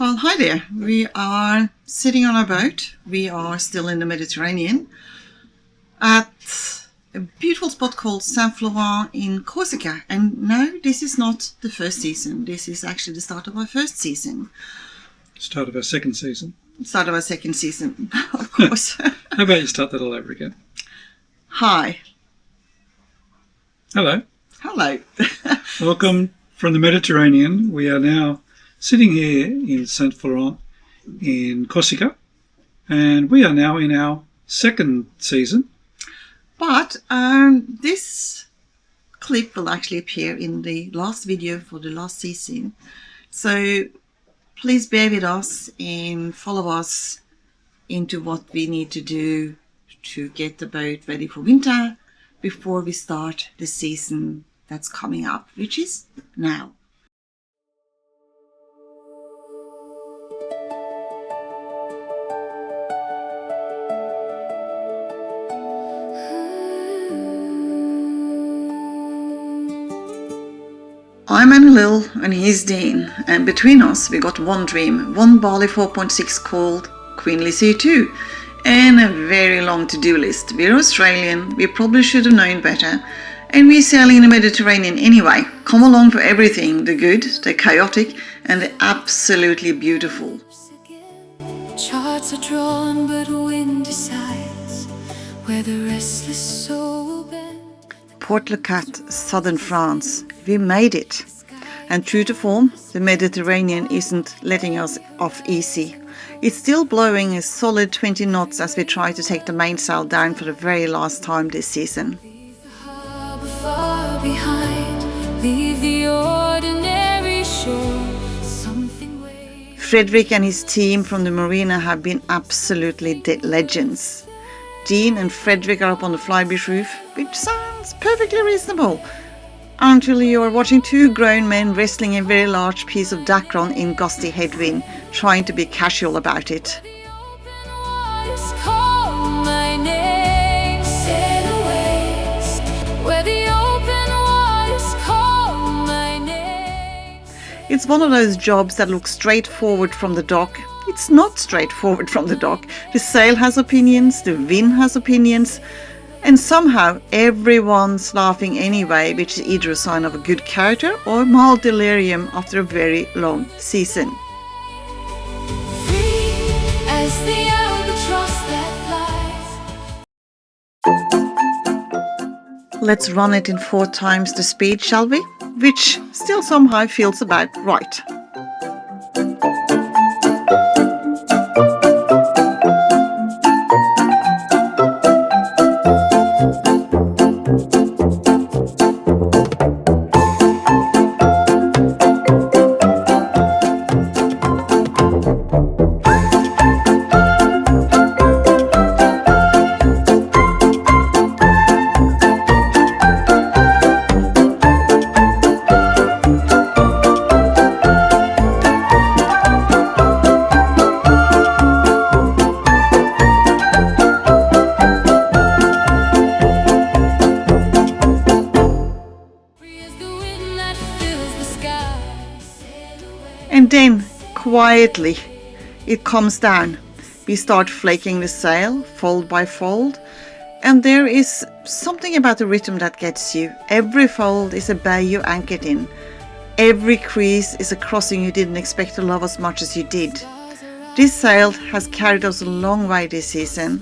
Well, hi there. We are sitting on our boat. We are still in the Mediterranean at a beautiful spot called Saint Florent in Corsica. And no, this is not the first season. This is actually the start of our first season. Start of our second season. Start of our second season, of course. How about you start that all over again? Hi. Hello. Hello. Welcome from the Mediterranean. We are now sitting here in Saint Florent in Corsica, and we are now in our second season. But this clip will actually appear in the last video for the last season. So please bear with us and follow us into what we need to do to get the boat ready for winter before we start the season that's coming up, which is now. I'm Anne-Lill and he's Dean, and between us we got one dream, one Bali 4.6 called Queen Lizzy 2, and a very long to-do list. We're Australian, we probably should have known better, and we're sailing in the Mediterranean anyway. Come along for everything, the good, the chaotic, and the absolutely beautiful. Charts are drawn, but wind decides where the restless soul will bend. Port Leucate, southern France. We made it. And true to form, the Mediterranean isn't letting us off easy. It's still blowing a solid 20 knots as we try to take the mainsail down for the very last time this season. Leave the harbor far behind, leave the ordinary shore. Something waits. Frederic and his team from the marina have been absolutely legends. Dean and Frederic are up on the flybeach roof, which sounds perfectly reasonable, until you are watching two grown men wrestling a very large piece of dacron in gusty headwind, trying to be casual about it. The open waters call my name. Sail away, where the open waters call my name. It's one of those jobs that looks straightforward from the dock. It's not straightforward from the dock. The sail has opinions, the wind has opinions, and somehow everyone's laughing anyway, which is either a sign of a good character or mild delirium after a very long season. Free as the albatross that flies. Let's run it in 4 times the speed, shall we? Which still somehow feels about right. And then, quietly, it comes down. We start flaking the sail, fold by fold, and there is something about the rhythm that gets you. Every fold is a bay you anchored in. Every crease is a crossing you didn't expect to love as much as you did. This sail has carried us a long way this season,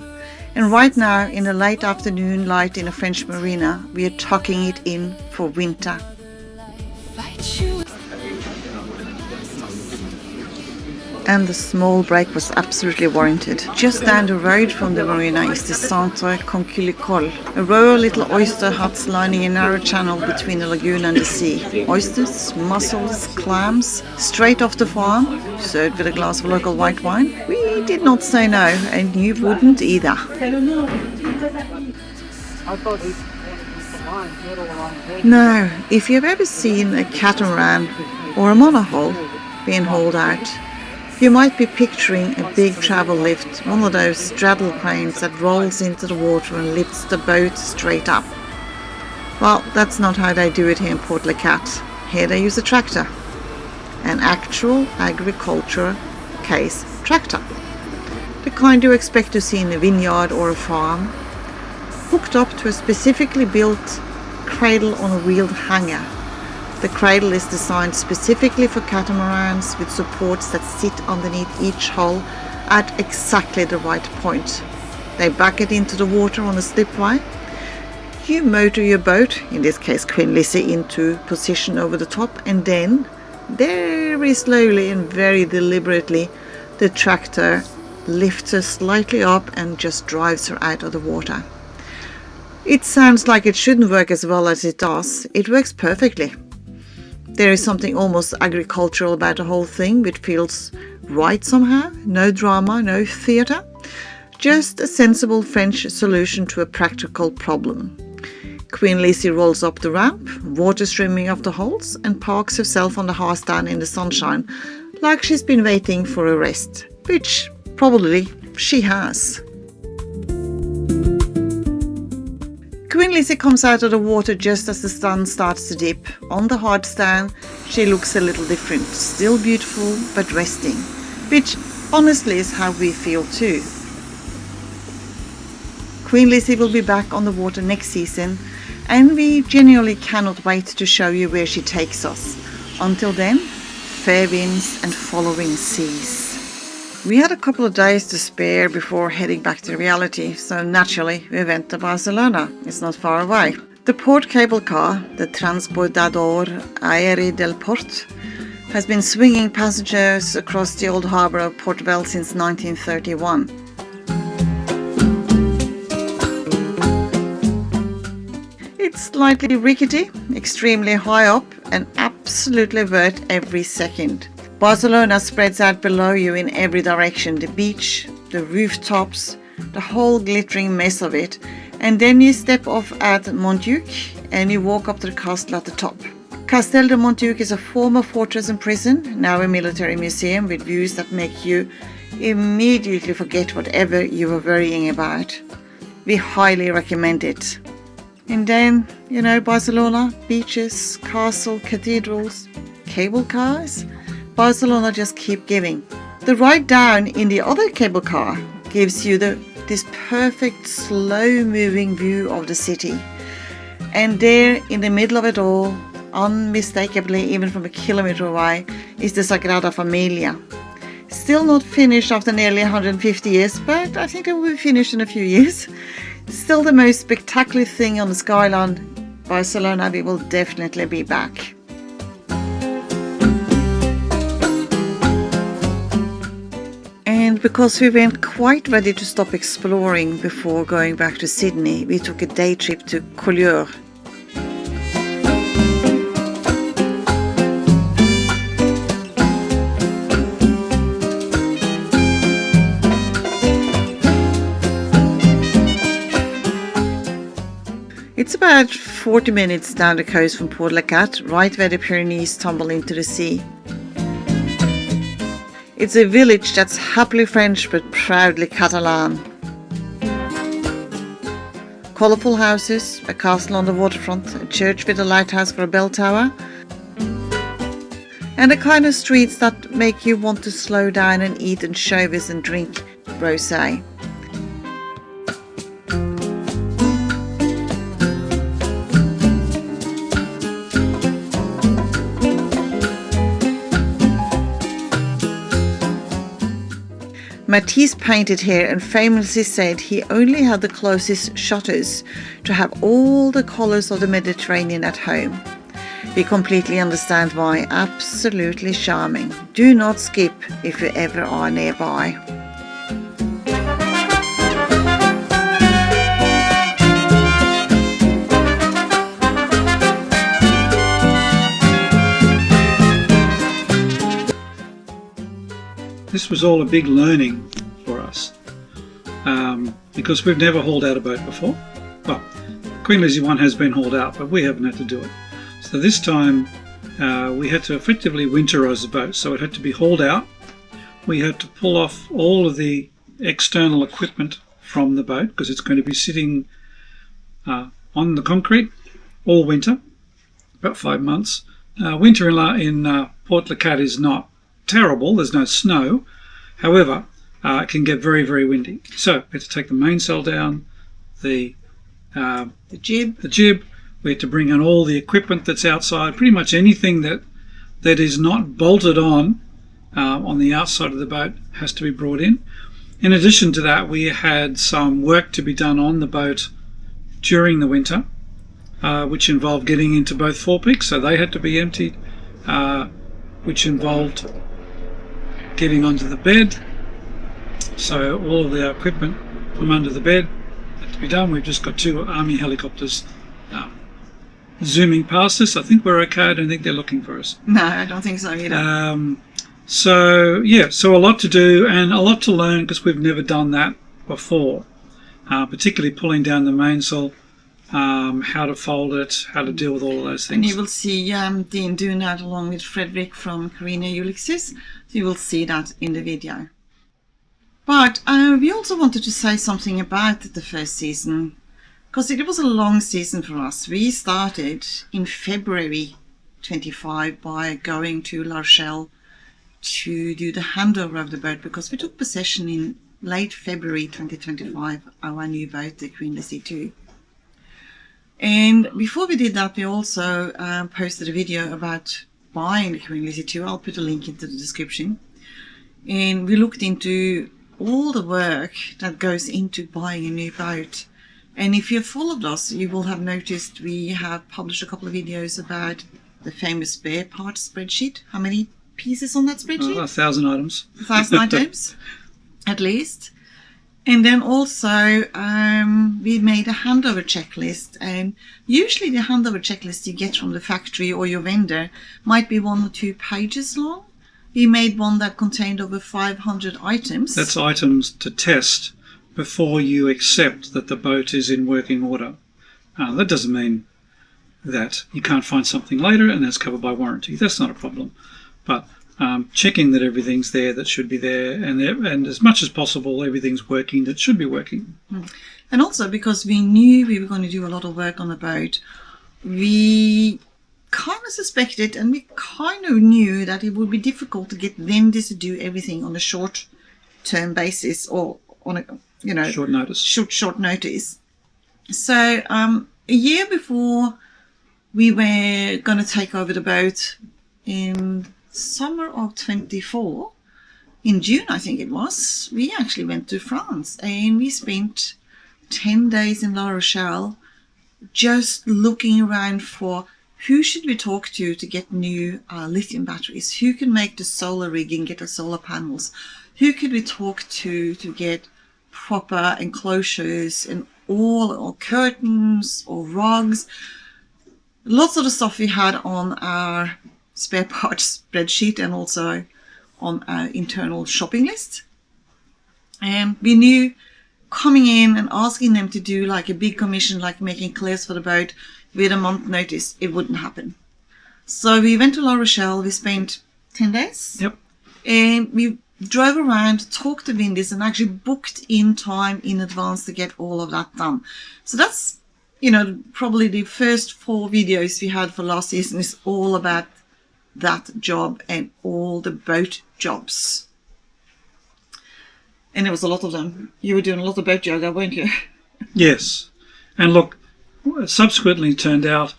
and right now, in the late afternoon light in a French marina, we are tucking it in for winter. Fight you. And the small break was absolutely warranted. Just down the road from the marina is the Centre Collioure, a row of little oyster huts lining a narrow channel between the lagoon and the sea. Oysters, mussels, clams, straight off the farm, served with a glass of local white wine. We did not say no, and you wouldn't either. Now, if you've ever seen a catamaran or a monohull being hauled out, you might be picturing a big travel lift, one of those straddle cranes that rolls into the water and lifts the boat straight up. Well, that's not how they do it here in Port Leucate. Here they use a tractor. An actual agricultural case, tractor. The kind you expect to see in a vineyard or a farm, hooked up to a specifically built cradle on a wheeled hanger. The cradle is designed specifically for catamarans with supports that sit underneath each hull at exactly the right point. They back it into the water on a slipway. You motor your boat, in this case Queen Lizzy, into position over the top, and then, very slowly and very deliberately, the tractor lifts her slightly up and just drives her out of the water. It sounds like it shouldn't work as well as it does. It works perfectly. There is something almost agricultural about the whole thing, which feels right somehow. No drama, no theatre. Just a sensible French solution to a practical problem. Queen Lizzy rolls up the ramp, water streaming off the hulls, and parks herself on the hardstand in the sunshine, like she's been waiting for a rest, which probably she has. Queen Lizzy comes out of the water just as the sun starts to dip. On the hardstand, she looks a little different, still beautiful but resting, which honestly is how we feel too. Queen Lizzy will be back on the water next season, and we genuinely cannot wait to show you where she takes us. Until then, fair winds and following seas. We had a couple of days to spare before heading back to reality, so naturally we went to Barcelona. It's not far away. The port cable car, the Transportador Aeri del Port, has been swinging passengers across the old harbour of Portugal since 1931. It's slightly rickety, extremely high up, and absolutely worth every second. Barcelona spreads out below you in every direction, the beach, the rooftops, the whole glittering mess of it, and then you step off at Montjuic and you walk up to the castle at the top. Castel de Montjuic is a former fortress and prison, now a military museum with views that make you immediately forget whatever you were worrying about. We highly recommend it. And then, Barcelona, beaches, castle, cathedrals, cable cars. Barcelona just keep giving. The ride down in the other cable car gives you this perfect slow-moving view of the city. And there in the middle of it all, unmistakably even from a kilometer away, is the Sagrada Familia. Still not finished after nearly 150 years, but I think it will be finished in a few years. Still the most spectacular thing on the skyline. Barcelona, we will definitely be back. And because we weren't quite ready to stop exploring before going back to Sydney, we took a day trip to Collioure. It's about 40 minutes down the coast from Port Leucate, right where the Pyrenees tumble into the sea. It's a village that's happily French but proudly Catalan. Colourful houses, a castle on the waterfront, a church with a lighthouse for a bell tower, and the kind of streets that make you want to slow down and eat anchovies and drink rosé. Matisse painted here and famously said he only had the closest shutters to have all the colours of the Mediterranean at home. We completely understand why. Absolutely charming. Do not skip if you ever are nearby. This was all a big learning for us because we've never hauled out a boat before. Well, Queen Lizzy one has been hauled out, but we haven't had to do it. So this time we had to effectively winterize the boat, so it had to be hauled out. We had to pull off all of the external equipment from the boat because it's going to be sitting on the concrete all winter, about 5 months. Winter in Port Leucate is not terrible, there's no snow, However, it can get very, very windy. So we had to take the mainsail down, the jib. We had to bring in all the equipment that's outside. Pretty much anything that is not bolted on the outside of the boat has to be brought in. In addition to that, we had some work to be done on the boat during the winter, which involved getting into both forepeaks, so they had to be emptied, which involved getting onto the bed. So all of the equipment from under the bed had to be done. We've just got 2 Army helicopters zooming past us. I think we're okay. I don't think they're looking for us. No, I don't think so either. So a lot to do and a lot to learn because we've never done that before, particularly pulling down the mainsail, how to fold it, how to deal with all of those things. And you will see Dean doing that along with Frederic from Queen Lizzy. So you will see that in the video. But we also wanted to say something about the first season, because it was a long season for us. We started in February 25 by going to La Rochelle to do the handover of the boat, because we took possession in late February 2025, our new boat, the Queen Lizzy 2. And before we did that, we also posted a video about buying the Queen Lizzy 2. I'll put a link into the description. And we looked into all the work that goes into buying a new boat. And if you've followed us, you will have noticed we have published a couple of videos about the famous spare parts spreadsheet. How many pieces on that spreadsheet? 1,000 items. 1,000 items, at least. And then also we made a handover checklist, and usually the handover checklist you get from the factory or your vendor might be 1 or 2 pages long. We made one that contained over 500 items. That's items to test before you accept that the boat is in working order. That doesn't mean that you can't find something later and that's covered by warranty. That's not a problem. But checking that everything's there that should be there, and as much as possible everything's working that should be working. And also because we knew we were going to do a lot of work on the boat, we kind of suspected and we kind of knew that it would be difficult to get vendors to do everything on a short-term basis or on a short notice. Short notice. So a year before we were going to take over the boat in summer of 24, in June I think it was, we actually went to France and we spent 10 days in La Rochelle just looking around for who should we talk to get new lithium batteries, who can make the solar rigging, get the solar panels, who could we talk to get proper enclosures and all curtains or rugs. Lots of the stuff we had on our spare parts spreadsheet and also on our internal shopping list. And we knew coming in and asking them to do like a big commission, like making clears for the boat with a month notice, it wouldn't happen. So we went to La Rochelle, we spent 10 days. Yep. And we drove around, talked to vendors and actually booked in time in advance to get all of that done. So that's, probably the first 4 videos we had for last season is all about that job and all the boat jobs. And there was a lot of them. You were doing a lot of boat yoga, weren't you? Yes. And look, subsequently turned out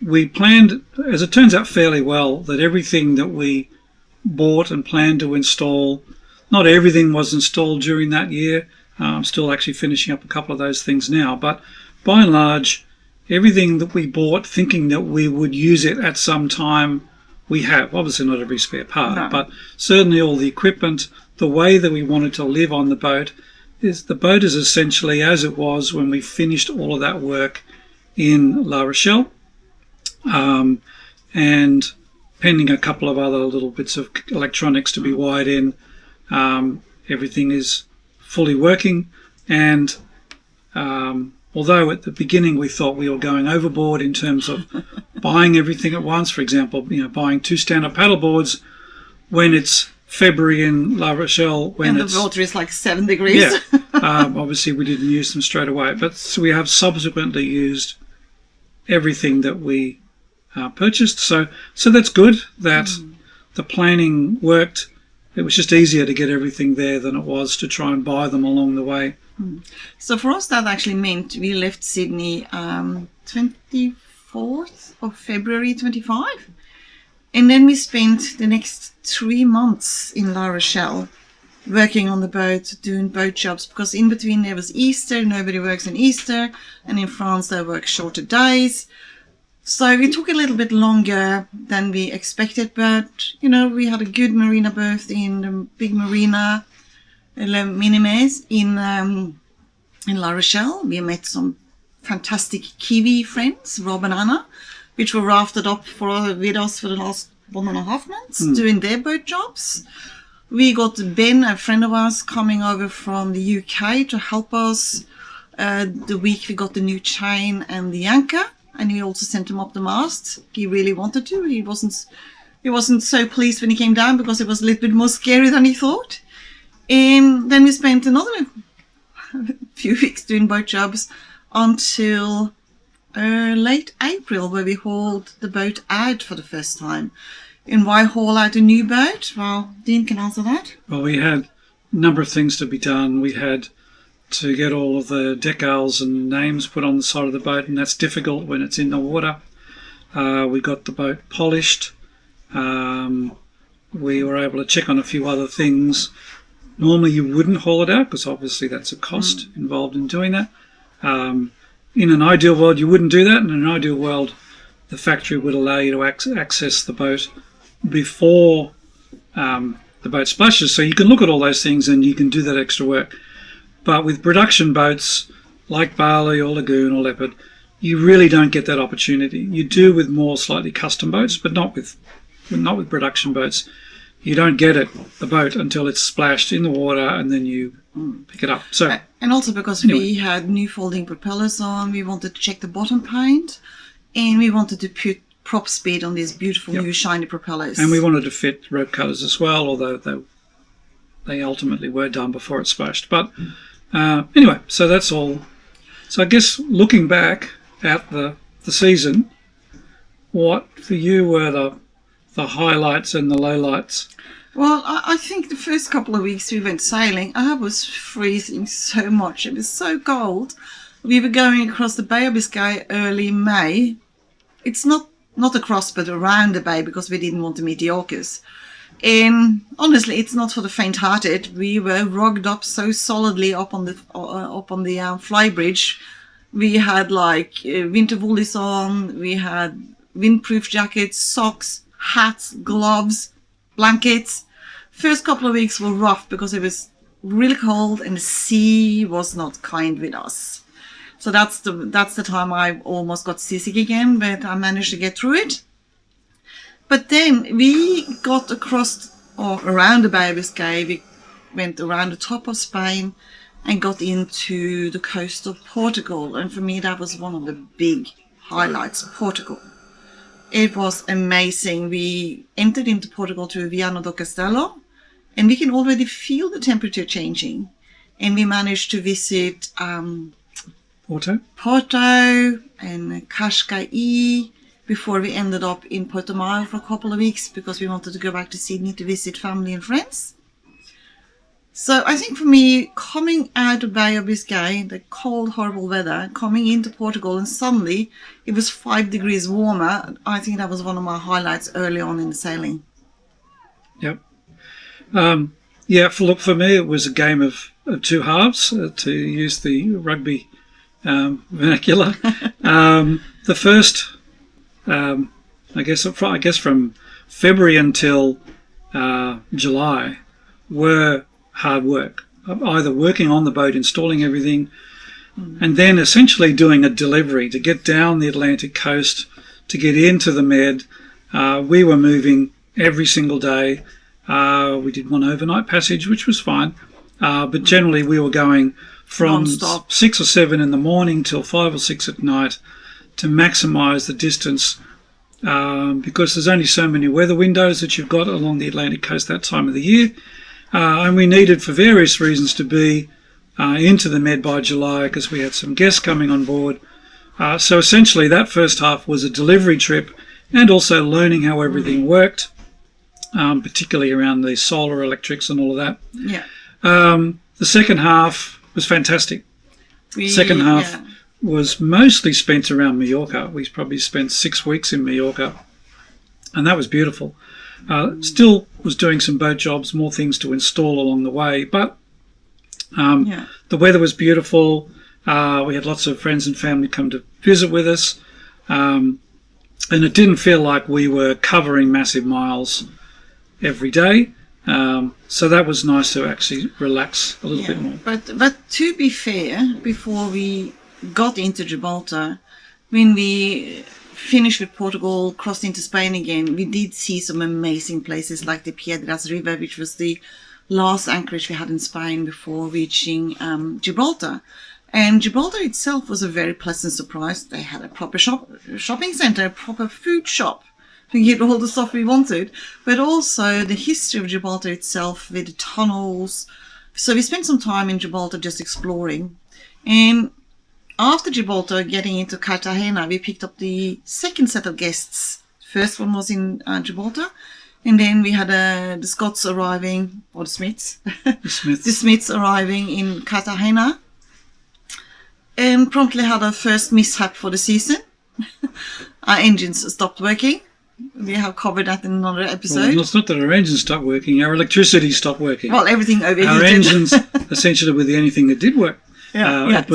we planned, as it turns out fairly well, that everything that we bought and planned to install, not everything was installed during that year. I'm still actually finishing up a couple of those things now, but by and large, everything that we bought thinking that we would use it at some time, we have. Obviously not every spare part, no. But certainly all the equipment, the way that we wanted to live on the boat is essentially as it was when we finished all of that work in La Rochelle. And pending a couple of other little bits of electronics to be wired in, everything is fully working. And although at the beginning we thought we were going overboard in terms of buying everything at once, for example, buying 2 stand-up paddleboards when it's February in La Rochelle, when the water is like 7 degrees. Yeah, obviously we didn't use them straight away, but so we have subsequently used everything that we purchased. So that's good that the planning worked it was just easier to get everything there than it was to try and buy them along the way. So for us, that actually meant we left Sydney 24th of February 25. And then we spent the next 3 months in La Rochelle working on the boat, doing boat jobs, because in between there was Easter, nobody works on Easter, and in France they work shorter days. So it took a little bit longer than we expected, but, you know, we had a good marina berth in the big marina, Le Minimes, in La Rochelle. We met some fantastic Kiwi friends, Rob and Anna, which were rafted up with us for the last 1.5 months, doing their boat jobs. We got Ben, a friend of ours, coming over from the UK to help us. The week we got the new chain and the anchor, and we also sent him up the mast. He really wanted to. He wasn't so pleased when he came down because it was a little bit more scary than he thought. And then we spent another few weeks doing boat jobs until late April, where we hauled the boat out for the first time. And why haul out a new boat? Well, Dean can answer that. Well, we had a number of things to be done. We had to get all of the decals and names put on the side of the boat, and that's difficult when it's in the water. We got the boat polished. We were able to check on a few other things. Normally you wouldn't haul it out because obviously that's a cost involved in doing that. In an ideal world you wouldn't do that. In an ideal world the factory would allow you to access the boat before the boat splashes, so you can look at all those things and you can do that extra work. But with production boats like Bali or Lagoon or Leopard, you really don't get that opportunity. You do with more slightly custom boats, but not with production boats. You don't get the boat until it's splashed in the water and then you pick it up. So, and also because we had new folding propellers on, we wanted to check the bottom paint, and we wanted to put prop speed on these beautiful new shiny propellers. And we wanted to fit rope cutters as well, although they ultimately were done before it splashed. But anyway, so that's all. So I guess looking back at the season, what for you were the highlights and the lowlights? Well, I think the first couple of weeks we went sailing, I was freezing so much. It was so cold. We were going across the Bay of Biscay early May. It's not across, but around the bay, because we didn't want to meet the orcas. And honestly, it's not for the faint-hearted. We were rugged up so solidly up on the fly bridge. We had winter woolies on. We had windproof jackets, socks, hats, gloves, blankets. First couple of weeks were rough because it was really cold and the sea was not kind with us. So that's the time I almost got seasick again, but I managed to get through it. But then we got across or around the Bay of Biscay. We went around the top of Spain and got into the coast of Portugal. And for me, that was one of the big highlights, Portugal. It was amazing. We entered into Portugal to Viana do Castelo, and we can already feel the temperature changing. And we managed to visit Porto and Cascais before we ended up in Portimao for a couple of weeks because we wanted to go back to Sydney to visit family and friends. So I think for me, coming out of Bay of Biscay, the cold, horrible weather, coming into Portugal and suddenly it was 5 degrees warmer, I think that was one of my highlights early on in the sailing. Yep. For me it was a game of two halves, to use the rugby vernacular. The first, I guess from February until July were hard work, either working on the boat, installing everything, and then essentially doing a delivery to get down the Atlantic coast, to get into the Med. We were moving every single day. We did one overnight passage, which was fine, but generally we were going from non-stop. 6 or 7 in the morning till 5 or 6 at night to maximise the distance, because there's only so many weather windows that you've got along the Atlantic coast that time of the year. And we needed, for various reasons, to be into the Med by July because we had some guests coming on board. So essentially that first half was a delivery trip and also learning how everything worked. particularly around the solar electrics and all of that. Yeah. The second half was fantastic. Second half was mostly spent around Mallorca. We probably spent 6 weeks in Mallorca, and that was beautiful. Still was doing some boat jobs, more things to install along the way, but the weather was beautiful. We had lots of friends and family come to visit with us, and it didn't feel like we were covering massive miles every day. So that was nice to actually relax a little bit more. But to be fair, before we got into Gibraltar, when we finished with Portugal, crossed into Spain again, we did see some amazing places like the Piedras River, which was the last anchorage we had in Spain before reaching Gibraltar. And Gibraltar itself was a very pleasant surprise. They had a proper shopping centre, a proper food shop. We get all the stuff we wanted, but also the history of Gibraltar itself with the tunnels. So we spent some time in Gibraltar just exploring. And after Gibraltar, getting into Cartagena, we picked up the second set of guests. First one was in Gibraltar, and then we had the Scots arriving, or the Smiths. The Smiths arriving in Cartagena, and promptly had our first mishap for the season. Our engines stopped working. We have covered that in another episode. Well, it's not that our engines stopped working, our electricity stopped working. Well, everything overheated. Our engines essentially were the only thing that did work. It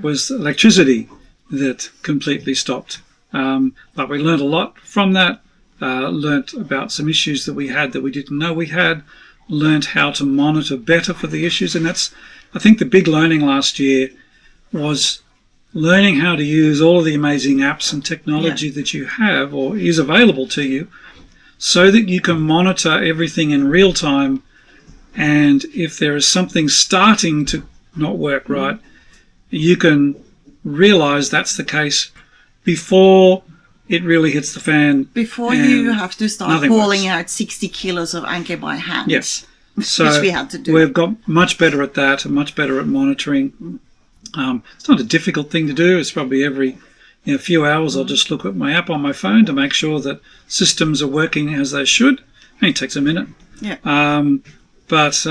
was electricity that completely stopped. But we learned a lot from that, learnt about some issues that we had that we didn't know we had, learnt how to monitor better for the issues. And that's, I think, the big learning last year was learning how to use all of the amazing apps and technology that you have or is available to you so that you can monitor everything in real time. And if there is something starting to not work right, you can realize that's the case before it really hits the fan. Before you have to start hauling out 60 kilos of anchor by hand. Yes. So which we had to do. We've got much better at that and much better at monitoring. It's not a difficult thing to do. It's probably every few hours I'll just look at my app on my phone to make sure that systems are working as they should. It only takes a minute. Yeah. But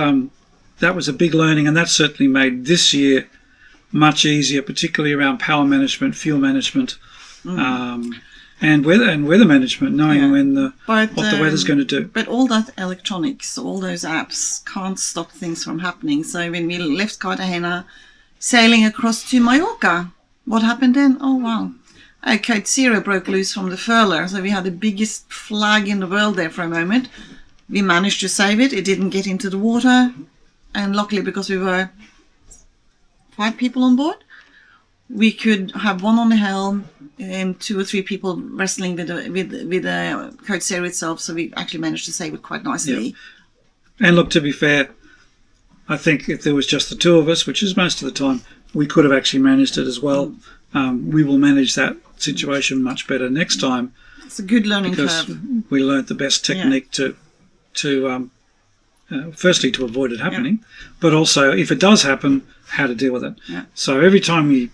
that was a big learning, and that certainly made this year much easier, particularly around power management, fuel management, and weather management, knowing what the weather's going to do. But all that electronics, all those apps can't stop things from happening. So when we left Cartagena, sailing across to Mallorca, what happened then? Oh, wow. Code Zero broke loose from the furler, so we had the biggest flag in the world there for a moment. We managed to save it. It didn't get into the water. And luckily, because we were 5 people on board, we could have one on the helm and 2 or 3 people wrestling with the Code Zero itself. So we actually managed to save it quite nicely. Yeah. And look, to be fair, I think if there was just the 2 of us, which is most of the time, we could have actually managed it as well. We will manage that situation much better next time. It's a good learning because curve. We learnt the best technique to firstly to avoid it happening, but also if it does happen, how to deal with it. Yeah. So every time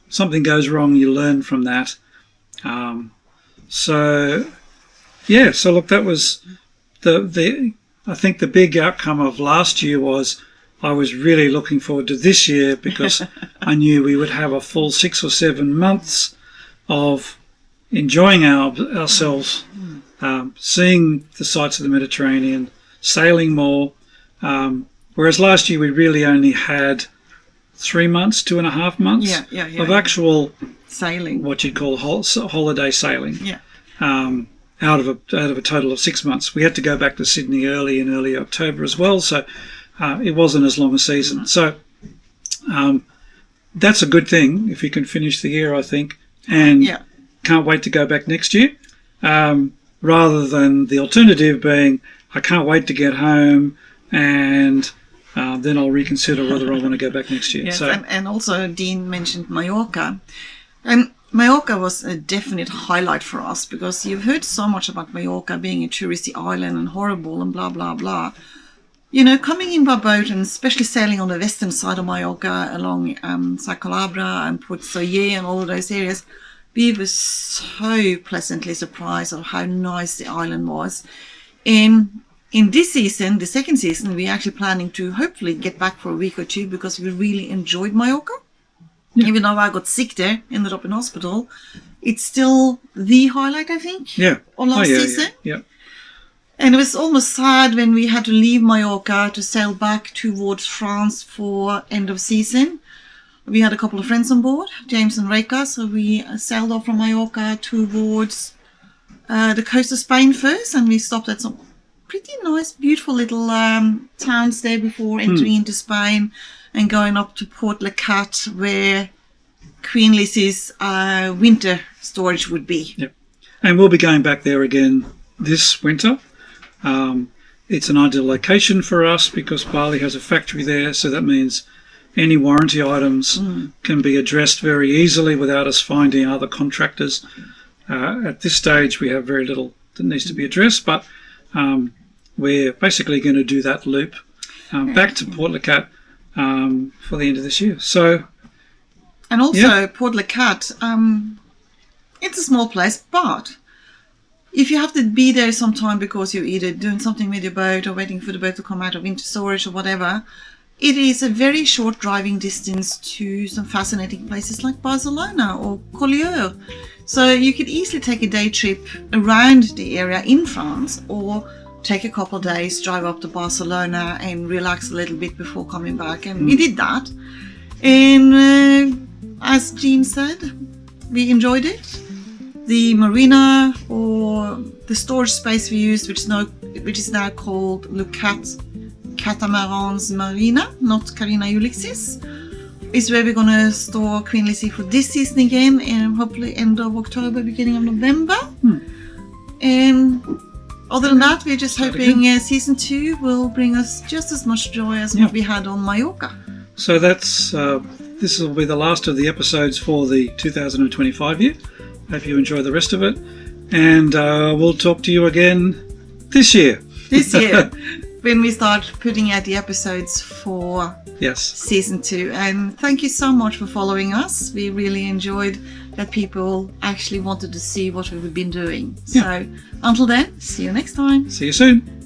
something goes wrong, you learn from that. So look, that was I think the big outcome of last year was I was really looking forward to this year because I knew we would have a full 6 or 7 months of enjoying ourselves, seeing the sights of the Mediterranean, sailing more. Whereas last year we really only had 3 months, 2.5 months of actual sailing, what you'd call holiday sailing. Yeah. Out of a total of 6 months. We had to go back to Sydney in early October as well, so it wasn't as long a season. So that's a good thing if you can finish the year, I think, and can't wait to go back next year, rather than the alternative being I can't wait to get home and then I'll reconsider whether I want to go back next year. Yes, so, and also Dean mentioned Mallorca. Mallorca was a definite highlight for us because you've heard so much about Mallorca being a touristy island and horrible and blah, blah, blah. You know, coming in by boat and especially sailing on the western side of Mallorca along Sa Calabria and Port Leucate and all of those areas, we were so pleasantly surprised of how nice the island was. In this season, the second season, we're actually planning to hopefully get back for a week or two because we really enjoyed Mallorca. Yeah. Even though I got sick there, ended up in hospital, it's still the highlight, I think, Yeah. of last season. Yeah. And it was almost sad when we had to leave Mallorca to sail back towards France for end of season. We had a couple of friends on board, James and Reka, so we sailed off from Mallorca towards the coast of Spain first, and we stopped at some pretty nice, beautiful little towns there before entering into Spain and going up to Port Leucate, where Queen Lizzy's winter storage would be. Yep. And we'll be going back there again this winter. It's an ideal location for us because Bali has a factory there, so that means any warranty items can be addressed very easily without us finding other contractors. At this stage, we have very little that needs to be addressed, but we're basically going to do that loop back to Port Leucate for the end of this year. So, and also Port Leucate, it's a small place, but if you have to be there sometime because you're either doing something with your boat or waiting for the boat to come out of winter storage or whatever, it is a very short driving distance to some fascinating places like Barcelona or Collioure. So you could easily take a day trip around the area in France, or take a couple of days, drive up to Barcelona and relax a little bit before coming back. And we did that. And as Jean said, we enjoyed it. The marina, or the storage space we used, which is now called Leucate Catamaran's Marina, not Carina Ulysses, is where we're going to store Queen Lizzy for this season again, and hopefully end of October, beginning of November. And other than that, we're just hoping season 2 will bring us just as much joy as what we had on Mallorca. So that's this will be the last of the episodes for the 2025 year. Hope you enjoy the rest of it, and we'll talk to you again this year. This year, when we start putting out the episodes for season 2. And thank you so much for following us. We really enjoyed that people actually wanted to see what we've been doing. So until then, see you next time. See you soon.